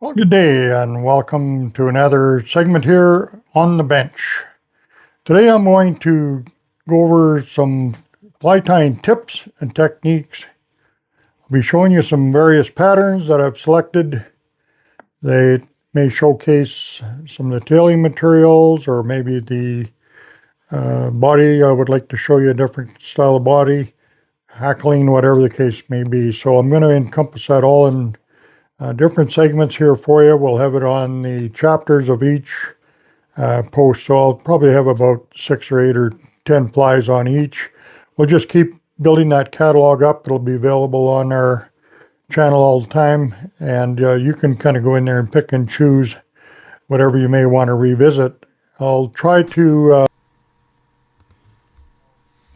Well, good day and welcome to another segment here on the bench. Today I'm going to go over some fly tying tips and techniques. I'll be showing you some various patterns that I've selected. They may showcase some of the tailing materials or maybe the body. I would like to show you a different style of body, hackling, whatever the case may be. So I'm going to encompass that all in different segments here for you. We'll have it on the chapters of each post, so I'll probably have about 6 or 8 or 10 flies on each. We'll just keep building that catalog up. It'll be available on our channel all the time, and you can kind of go in there and pick and choose whatever you may want to revisit. I'll try to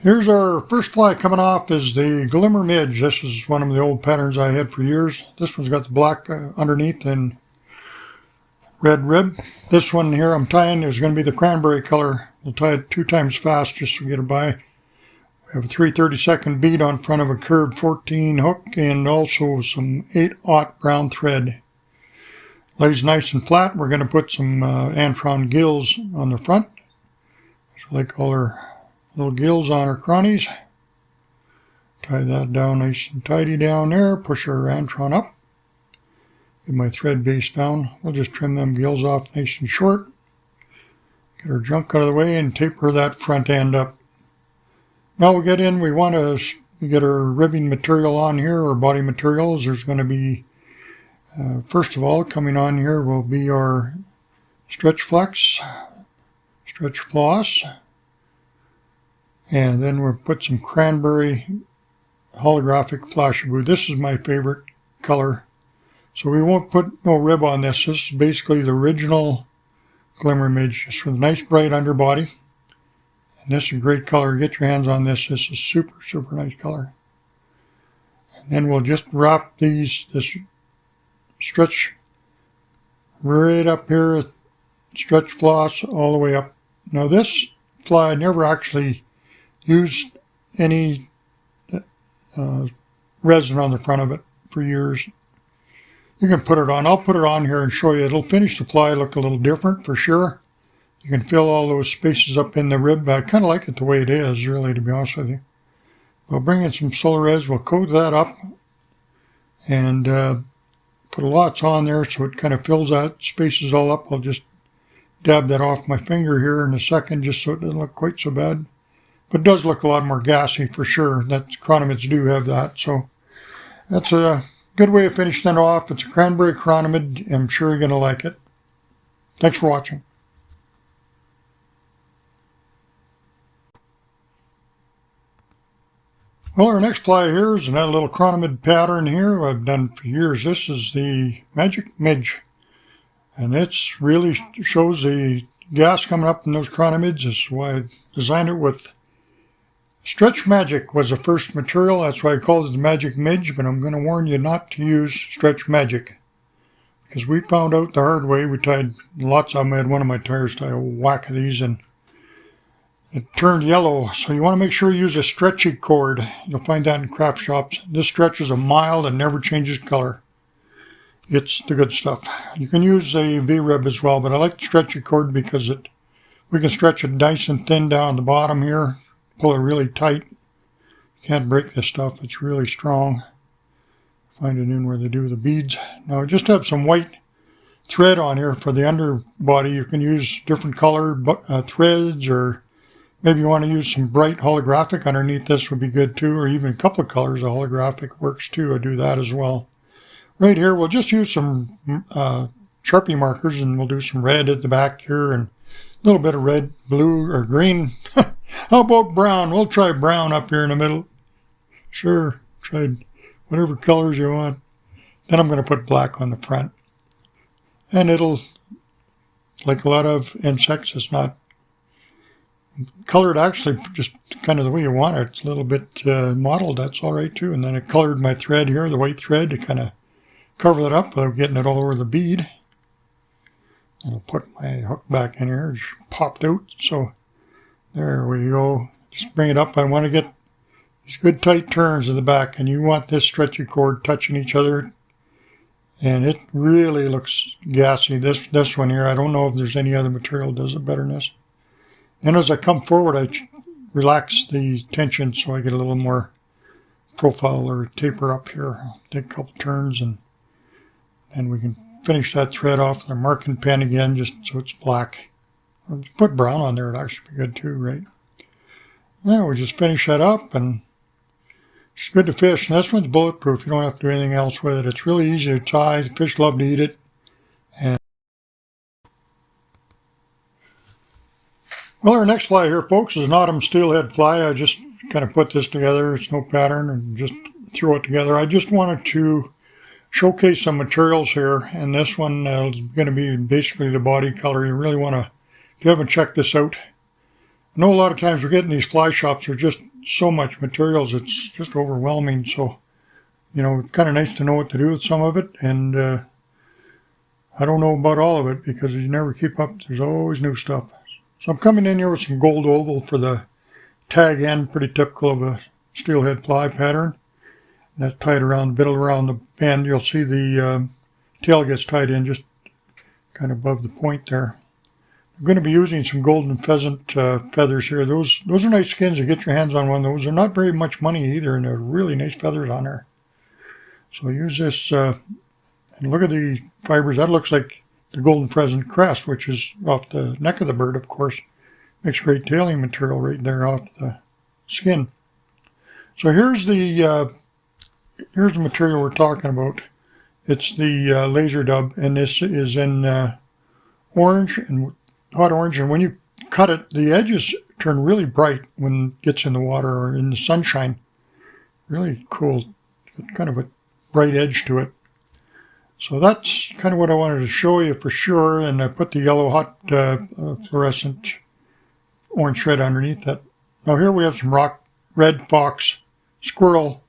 Here's our first fly coming off is the Glimmer Midge. This is one of the old patterns I had for years. This one's got the black underneath and red rib. This one here I'm tying is going to be the cranberry color. We'll tie it 2 times fast just to get it by. We have a 3/32 bead on front of a curved 14 hook and also some 8/0 brown thread. Lays nice and flat. We're going to put some Antron gills on the front. So like all our little gills on our cronies. Tie that down nice and tidy down there. Push our Antron up. Get my thread base down. We'll just trim them gills off nice and short. Get our junk out of the way and taper that front end up. Now we get in, we want to get our ribbing material on here, or body materials. There's going to be, first of all, coming on here will be our stretch flex, stretch floss, and then we'll put some cranberry holographic flashaboo. This is my favorite color. So we won't put no rib on this. This is basically the original Glimmer Midge, just with a nice bright underbody. And this is a great color. Get your hands on this. This is super, super nice color. And then we'll just wrap this stretch right up here, stretch floss all the way up. Now this fly I never actually used any resin on the front of it for years. You can put it on. I'll put it on here and show you. It'll finish the fly look a little different for sure. You can fill all those spaces up in the rib. I kind of like it the way it is, really, to be honest with you. We'll bring in some Solarez. We'll coat that up and put lots on there so it kind of fills that spaces all up. I'll just dab that off my finger here in a second just so it doesn't look quite so bad. But it does look a lot more gassy for sure. That chironomids do have that. So that's a good way of finishing that off. It's a cranberry chironomid. I'm sure you're going to like it. Thanks for watching. Well, our next fly here is another little chironomid pattern here I've done for years. This is the Magic Midge. And it really shows the gas coming up in those chironomids. That's why I designed it with Stretch Magic was the first material. That's why I called it the Magic Midge, but I'm going to warn you not to use Stretch Magic. Because we found out the hard way. We tied lots of them. I had one of my tyers tie a whack of these and it turned yellow. So you want to make sure you use a stretchy cord. You'll find that in craft shops. This stretches a mile and never changes color. It's the good stuff. You can use a V-rib as well, but I like the stretchy cord because we can stretch it nice and thin down the bottom here. Pull it really tight. You can't break this stuff. It's really strong. Find it in where they do the beads. Now I just have some white thread on here for the underbody. You can use different colored threads, or maybe you want to use some bright holographic underneath. This would be good too, or even a couple of colors of holographic works too. I do that as well. Right here we'll just use some Sharpie markers, and we'll do some red at the back here and a little bit of red, blue, or green. How about brown? We'll try brown up here in the middle. Sure, try whatever colors you want. Then I'm going to put black on the front. And it'll, like a lot of insects, it's not colored actually just kind of the way you want it. It's a little bit mottled. That's all right too. And then I colored my thread here, the white thread, to kind of cover that up without getting it all over the bead. And I'll put my hook back in here. It popped out. So there we go. Just bring it up. I want to get these good tight turns in the back, and you want this stretchy cord touching each other and it really looks gassy. This one here, I don't know if there's any other material that does it better than this. And as I come forward, I relax the tension so I get a little more profile or taper up here. I'll take a couple turns and we can finish that thread off with a marking pen again, just so it's black. Or put brown on there, it'd actually be good too, right? Now we just finish that up, and it's good to fish. And this one's bulletproof. You don't have to do anything else with it. It's really easy to tie. The fish love to eat it. And well, our next fly here, folks, is an autumn steelhead fly. I just kind of put this together. It's no pattern, and just throw it together. I just wanted to showcase some materials here, and this one is going to be basically the body color. You really want to, if you haven't checked this out, I know a lot of times we're getting these fly shops, there's just so much materials, it's just overwhelming. So, you know, it's kind of nice to know what to do with some of it, and I don't know about all of it because you never keep up. There's always new stuff. So I'm coming in here with some gold oval for the tag end, pretty typical of a steelhead fly pattern. That's tied around the middle, around the bend. You'll see the tail gets tied in just kind of above the point there. I'm going to be using some golden pheasant feathers here. Those are nice skins. You get your hands on one of those. They're not very much money either, and they're really nice feathers on there. So use this, and look at the fibers. That looks like the golden pheasant crest, which is off the neck of the bird, of course. Makes great tailing material right there off the skin. So here's the material we're talking about. It's the laser dub, and this is in orange and hot orange. And when you cut it, the edges turn really bright when it gets in the water or in the sunshine. Really cool. It's kind of a bright edge to it. So that's kind of what I wanted to show you for sure. And I put the yellow hot fluorescent orange thread underneath that. Now here we have some rock red fox squirrel.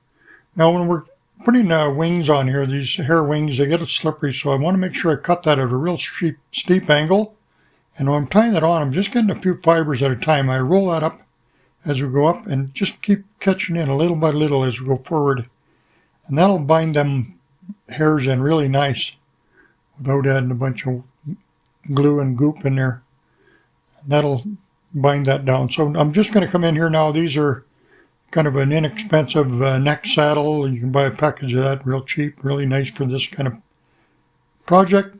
Now when we're putting wings on here, these hair wings, they get slippery, so I want to make sure I cut that at a real steep angle. And when I'm tying that on, I'm just getting a few fibers at a time. I roll that up as we go up and just keep catching in a little by little as we go forward. And that'll bind them hairs in really nice without adding a bunch of glue and goop in there. And that'll bind that down. So I'm just going to come in here now. These are kind of an inexpensive neck saddle. You can buy a package of that real cheap, really nice for this kind of project.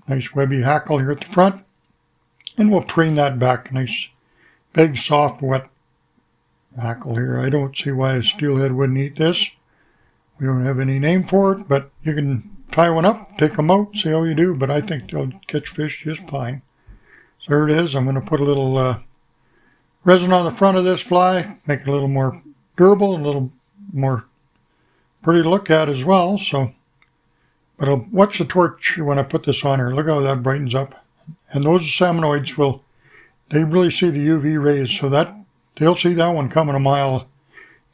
Nice webby hackle here at the front. And we'll preen that back. Nice, big, soft, wet hackle here. I don't see why a steelhead wouldn't eat this. We don't have any name for it, but you can tie one up, take them out, see how you do. But I think they'll catch fish just fine. So there it is. I'm going to put a little resin on the front of this fly, make it a little more durable and a little more pretty to look at as well. So, but I'll watch the torch when I put this on here. Look how that brightens up. And those salmonoids they really see the UV rays, so that they'll see that one coming a mile,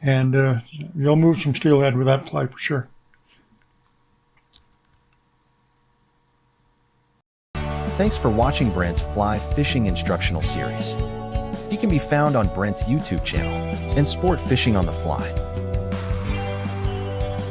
and you'll move some steelhead with that fly for sure. Thanks for watching Brent's fly fishing instructional series. He can be found on Brent's YouTube channel and Sport Fishing on the Fly.